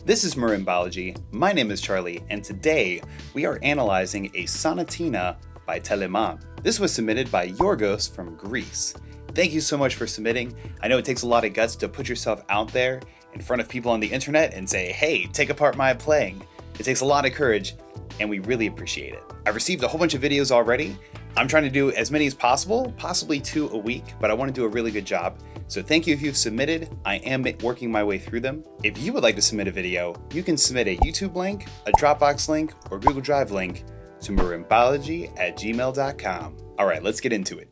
This is Marimbalogy, my name is Charlie, and today we are analyzing a Sonatina by Telemann. This was submitted by Yorgos from Greece. Thank you so much for submitting. I know it takes a lot of guts to put yourself out there in front of people on the internet and say, hey, take apart my playing. It takes a lot of courage, and we really appreciate it. I've received a whole bunch of videos already. I'm trying to do as many as possible, possibly 2 a week, but I want to do a really good job. So thank you if you've submitted. I am working my way through them. If you would like to submit a video, you can submit a YouTube link, a Dropbox link, or Google Drive link to marimbalogy@gmail.com. All right, let's get into it.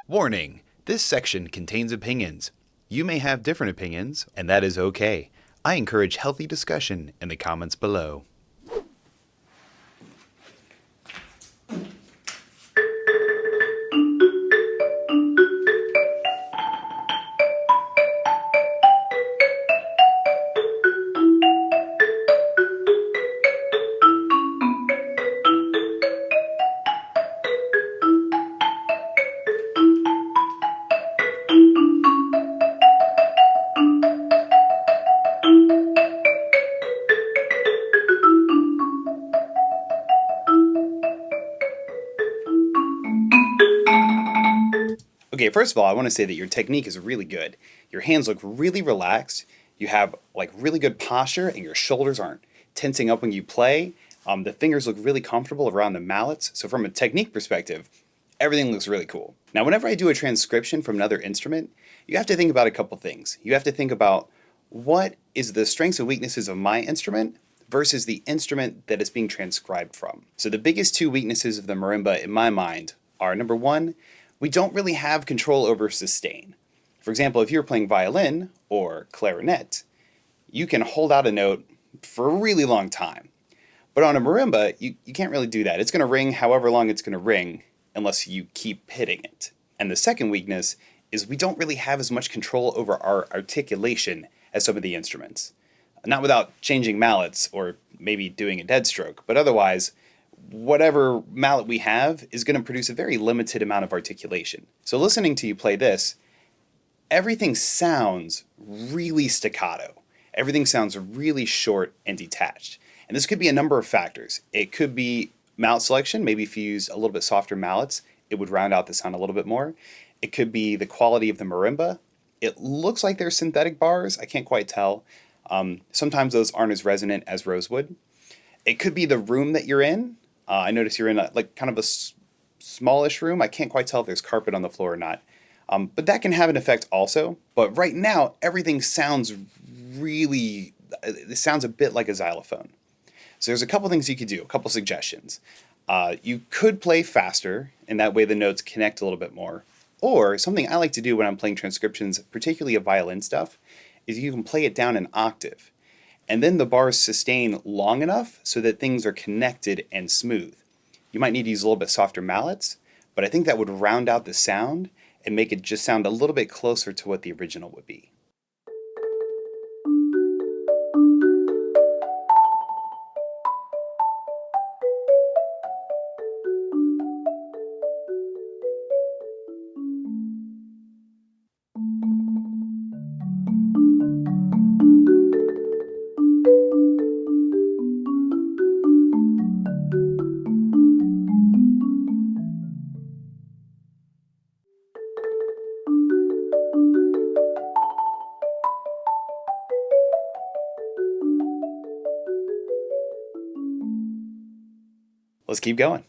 Warning, this section contains opinions. You may have different opinions, and that is okay. I encourage healthy discussion in the comments below. Okay, first of all, I want to say that your technique is really good. Your hands look really relaxed. You have really good posture, and your shoulders aren't tensing up when you play. The fingers look really comfortable around the mallets. So from a technique perspective, everything looks really cool. Now, whenever I do a transcription from another instrument, you have to think about a couple things. You have to think about what is the strengths and weaknesses of my instrument versus the instrument that it's being transcribed from. So the biggest 2 weaknesses of the marimba in my mind are, number 1, we don't really have control over sustain. For example, if you're playing violin or clarinet, you can hold out a note for a really long time. But on a marimba, you can't really do that. It's going to ring however long it's going to ring unless you keep hitting it. And the second weakness is we don't really have as much control over our articulation as some of the instruments. Not without changing mallets or maybe doing a dead stroke, but otherwise, whatever mallet we have is going to produce a very limited amount of articulation. So listening to you play this, everything sounds really staccato. Everything sounds really short and detached. And this could be a number of factors. It could be mallet selection. Maybe if you use a little bit softer mallets, it would round out the sound a little bit more. It could be the quality of the marimba. It looks like they're synthetic bars. I can't quite tell. Sometimes those aren't as resonant as rosewood. It could be the room that you're in. I notice you're in kind of a smallish room. I can't quite tell if there's carpet on the floor or not. But that can have an effect also. But right now, everything sounds it sounds a bit like a xylophone. So there's a couple things you could do, a couple suggestions. You could play faster, and that way the notes connect a little bit more. Or something I like to do when I'm playing transcriptions, particularly of violin stuff, is you can play it down an octave. And then the bars sustain long enough so that things are connected and smooth. You might need to use a little bit softer mallets, but I think that would round out the sound and make it just sound a little bit closer to what the original would be. Let's keep going.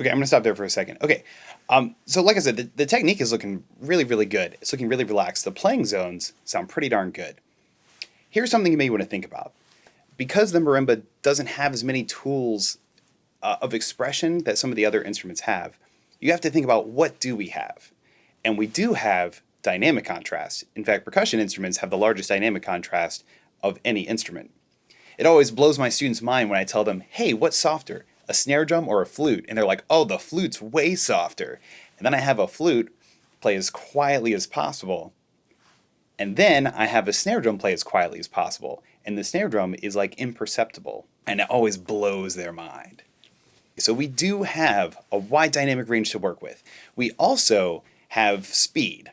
Okay, I'm going to stop there for a second. Okay, so like I said, the technique is looking really, really good. It's looking really relaxed. The playing zones sound pretty darn good. Here's something you may want to think about. Because the marimba doesn't have as many tools of expression that some of the other instruments have, you have to think about what do we have. And we do have dynamic contrast. In fact, percussion instruments have the largest dynamic contrast of any instrument. It always blows my students' mind when I tell them, hey, what's softer, a snare drum or a flute? And they're like, oh, the flute's way softer. And then I have a flute play as quietly as possible. And then I have a snare drum play as quietly as possible. And the snare drum is like imperceptible. And it always blows their mind. So we do have a wide dynamic range to work with. We also have speed.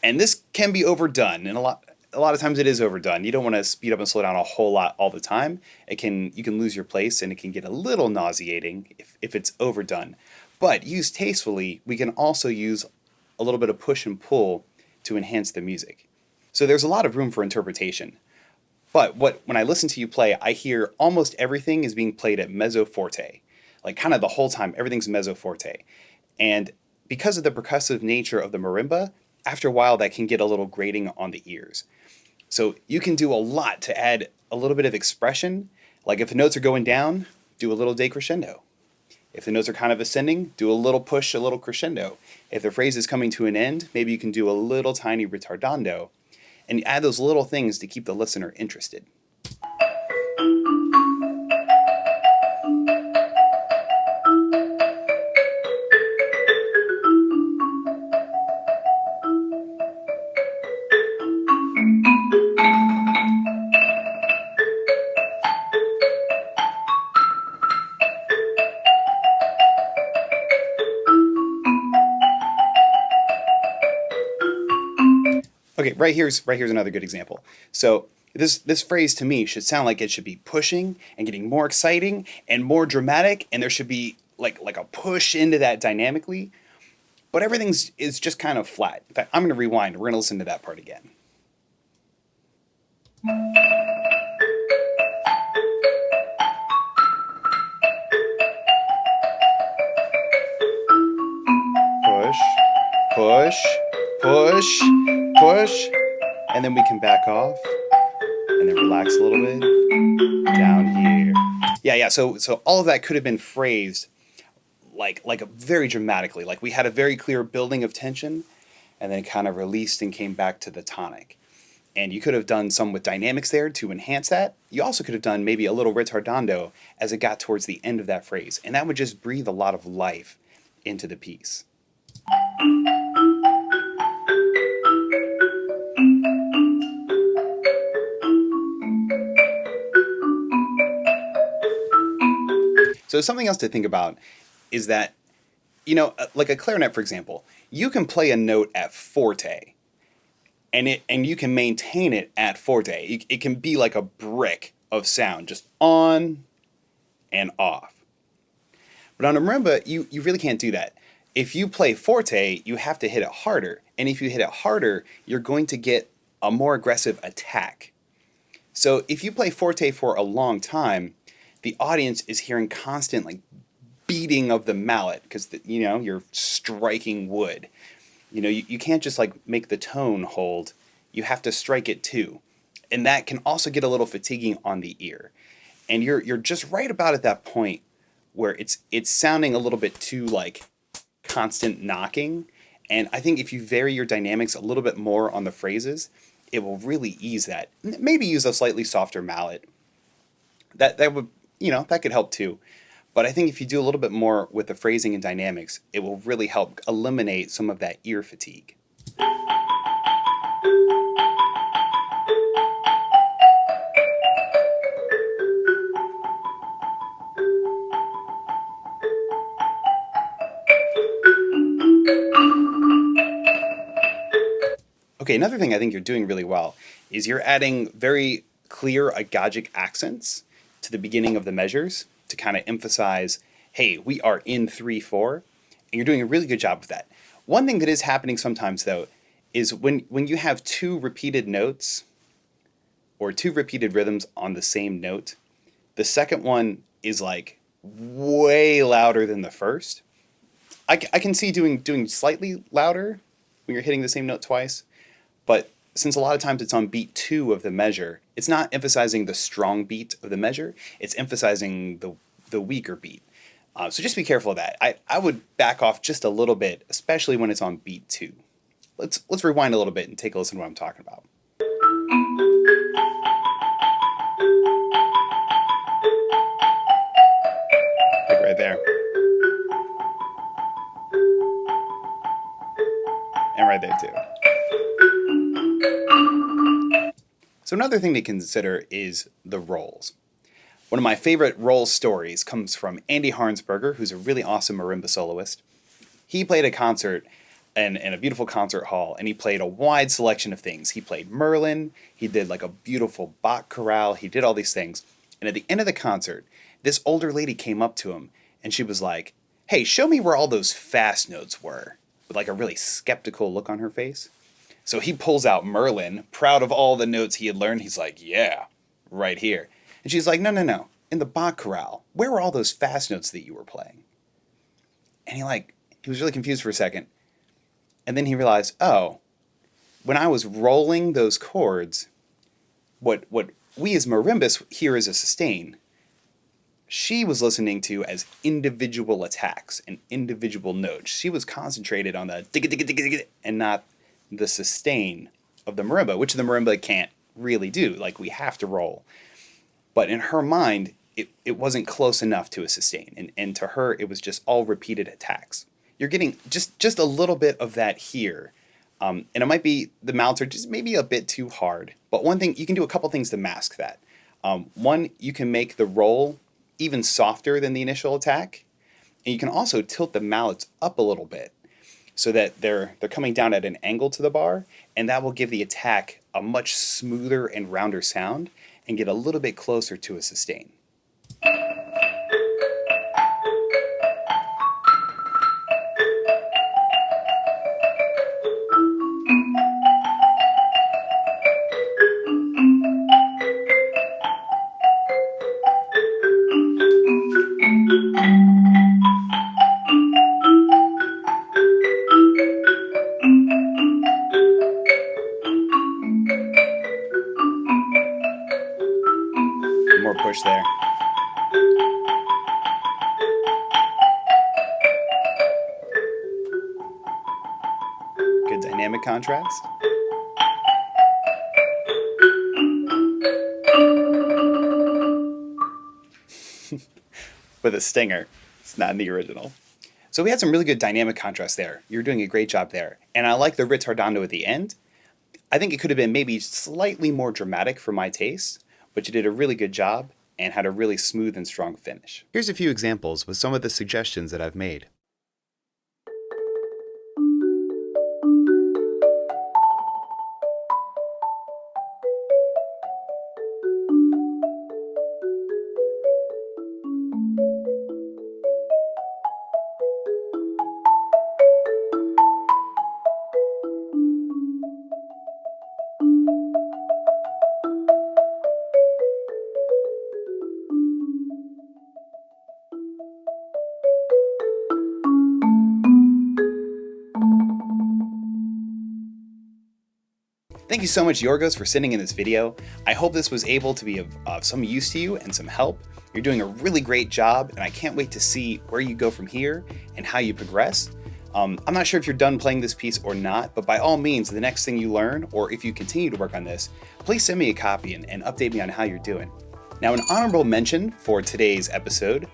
And this can be overdone. And a lot of times it is overdone. You don't want to speed up and slow down a whole lot all the time. You can lose your place and it can get a little nauseating if it's overdone. But used tastefully, we can also use a little bit of push and pull to enhance the music. So there's a lot of room for interpretation. But when I listen to you play, I hear almost everything is being played at mezzo forte. Like kind of the whole time, everything's mezzo forte. And because of the percussive nature of the marimba, after a while that can get a little grating on the ears. So you can do a lot to add a little bit of expression. Like if the notes are going down, do a little decrescendo. If the notes are kind of ascending, do a little push, a little crescendo. If the phrase is coming to an end, maybe you can do a little tiny ritardando. And add those little things to keep the listener interested. Okay, right here's another good example. So this phrase to me should sound like it should be pushing and getting more exciting and more dramatic, and there should be like a push into that dynamically. But is just kind of flat. In fact, I'm going to rewind. We're going to listen to that part again. Push, push, push, push, and then we can back off and then relax a little bit down here. Yeah. So all of that could have been phrased like very dramatically. Like we had a very clear building of tension, and then it kind of released and came back to the tonic. And you could have done some with dynamics there to enhance that. You also could have done maybe a little ritardando as it got towards the end of that phrase, and that would just breathe a lot of life into the piece. So something else to think about is that, like a clarinet, for example, you can play a note at forte, and you can maintain it at forte. It can be like a brick of sound, just on and off. But on a marimba, you really can't do that. If you play forte, you have to hit it harder. And if you hit it harder, you're going to get a more aggressive attack. So if you play forte for a long time, the audience is hearing constant beating of the mallet because you're striking wood. You can't just make the tone hold. You have to strike it too. And that can also get a little fatiguing on the ear. And you're just right about at that point where it's sounding a little bit too constant knocking. And I think if you vary your dynamics a little bit more on the phrases, it will really ease that. Maybe use a slightly softer mallet. That would, that could help too. But I think if you do a little bit more with the phrasing and dynamics, it will really help eliminate some of that ear fatigue. Okay, another thing I think you're doing really well is you're adding very clear agogic accents to the beginning of the measures to kind of emphasize, hey, we are in 3/4, and you're doing a really good job of that. One thing that is happening sometimes, though, is when you have two repeated notes or two repeated rhythms on the same note, the second one is way louder than the first. I can see doing slightly louder when you're hitting the same note twice, but since a lot of times it's on beat 2 of the measure, it's not emphasizing the strong beat of the measure, it's emphasizing the weaker beat. So just be careful of that. I would back off just a little bit, especially when it's on beat 2. Let's rewind a little bit and take a listen to what I'm talking about. Like right there. And right there too. So another thing to consider is the rolls. One of my favorite roll stories comes from Andy Harnsberger, who's a really awesome marimba soloist. He played a concert in a beautiful concert hall, and he played a wide selection of things. He played Merlin, he did like a beautiful Bach chorale, he did all these things. And at the end of the concert, this older lady came up to him, and she was like, "Hey, show me where all those fast notes were," with like a really skeptical look on her face. So he pulls out Merlin, proud of all the notes he had learned. He's like, "Yeah, right here." And she's like, No. In the Bach chorale, where were all those fast notes that you were playing?" And he was really confused for a second. And then he realized, oh, when I was rolling those chords, what we as marimbas hear as a sustain, she was listening to as individual attacks and individual notes. She was concentrated on the digga digga digga digga and not the sustain of the marimba, which the marimba can't really do. Like, we have to roll. But in her mind, it wasn't close enough to a sustain. And to her, it was just all repeated attacks. You're getting just a little bit of that here. And it might be the mounts are just maybe a bit too hard. But one thing, you can do a couple things to mask that. One, you can make the roll even softer than the initial attack. And you can also tilt the mallets up a little bit so that they're coming down at an angle to the bar. And that will give the attack a much smoother and rounder sound and get a little bit closer to a sustain. More push there. Good dynamic contrast. With a stinger. It's not in the original. So we had some really good dynamic contrast there. You're doing a great job there. And I like the ritardando at the end. I think it could have been maybe slightly more dramatic for my taste, but you did a really good job and had a really smooth and strong finish. Here's a few examples with some of the suggestions that I've made. Thank you so much, Yorgos, for sending in this video. I hope this was able to be of some use to you and some help. You're doing a really great job, and I can't wait to see where you go from here and how you progress. I'm not sure if you're done playing this piece or not, but by all means, the next thing you learn, or if you continue to work on this, please send me a copy and update me on how you're doing. Now, an honorable mention for today's episode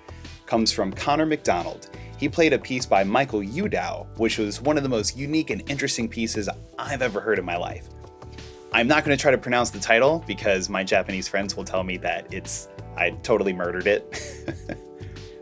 comes from Connor McDonald. He played a piece by Michael Udow, which was one of the most unique and interesting pieces I've ever heard in my life. I'm not going to try to pronounce the title because my Japanese friends will tell me that I totally murdered it.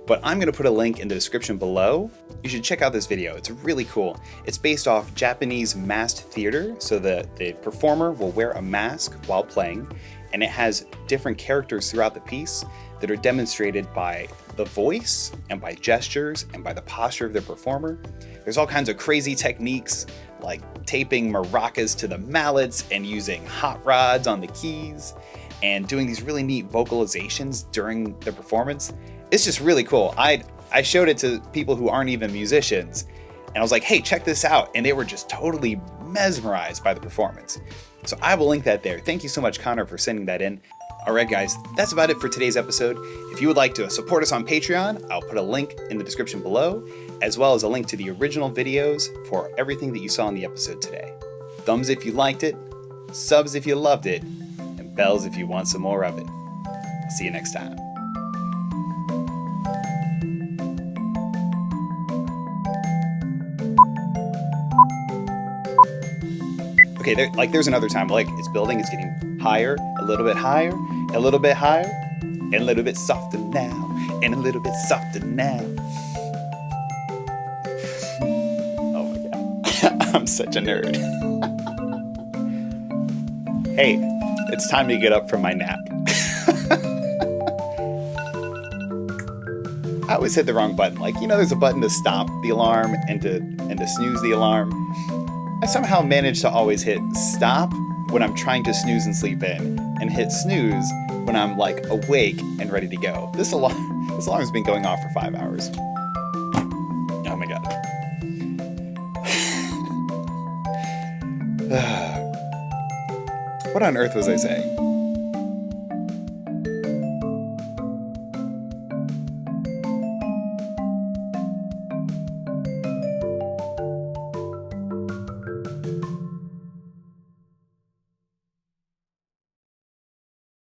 But I'm going to put a link in the description below. You should check out this video. It's really cool. It's based off Japanese masked theater, so the performer will wear a mask while playing, and it has different characters throughout the piece that are demonstrated by the voice and by gestures and by the posture of the performer. There's all kinds of crazy techniques like taping maracas to the mallets and using hot rods on the keys and doing these really neat vocalizations during the performance. It's just really cool. I showed it to people who aren't even musicians, and I was like, hey, check this out. And they were just totally mesmerized by the performance. So I will link that there. Thank you so much, Connor, for sending that in. All right, guys, that's about it for today's episode. If you would like to support us on Patreon, I'll put a link in the description below, as well as a link to the original videos for everything that you saw in the episode today. Thumbs if you liked it, subs if you loved it, and bells if you want some more of it. See you next time. Okay, there's another time, like it's building, it's getting higher, a little bit higher, a little bit higher, and a little bit softer now, and a little bit softer now. Oh my god, I'm such a nerd. Hey, it's time to get up from my nap. I always hit the wrong button. Like, you know, there's a button to stop the alarm and to snooze the alarm. I somehow manage to always hit stop when I'm trying to snooze and sleep in, and hit snooze when I'm like awake and ready to go. This alarm's been going off for 5 hours. Oh my god. What on earth was I saying?